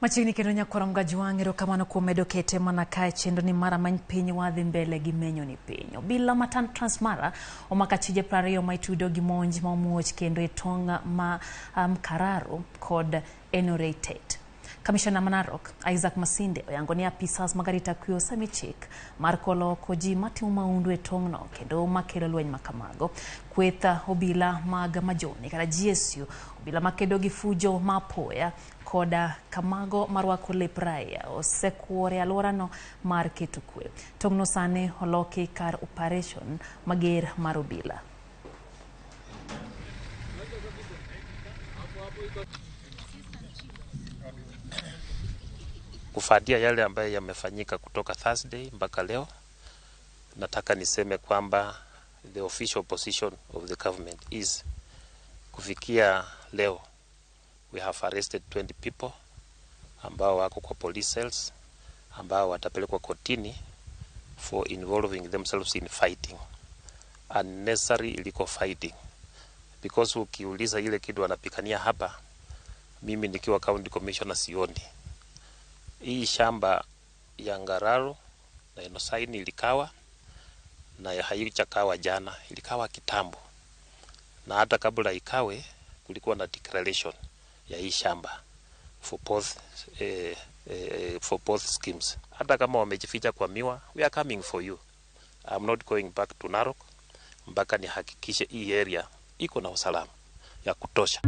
Machini kendo nyakora mgaji wang'ero kamano kuom medo kete mana kae chendo ni mara many piny wadhi mbele gi menyo ni piny. Obila matan Transmara omako achije 20 ma itudo gi monj ma omuoch kendo e tong ma Kararo kod Enoreitet. Kamishna Manarok Isaac Masinde oyango ni apisas magarita kwe osemi chik mar koloko ji matimo maundu e tongno kendo makelo lweny makamago. Kwetha obila mag majoni kata GSU obila makedo gi fujo mapoya koda kamago marwako lep raia osekuore alworano mar keto kwe. Tongno sane oloki kar operation mager mar obila. Kufuatia yale ambayo yamefanyika kutoka Thursday mpaka leo, nataka niseme kwamba the official position of the government is kufikia leo we have arrested 20 people ambao wako kwa police cells ambao watapelekwa kotini for involving themselves in fighting, unnecessary illegal fighting, because ukiuliza ile kitu wanapikania hapa, mimi nikiwa county commissioner sioni. Hii shamba ya Ngararo na Enosaini ilikawa na haichakawa jana, ilikawa kitambo. Na hata kabla ikawe kulikuwa na declaration ya hii shamba for both schemes. Hata kama wamejificha kwa miwa, we are coming for you. I'm not going back to Narok mpaka nihakikishe hii area iko na usalama ya kutosha.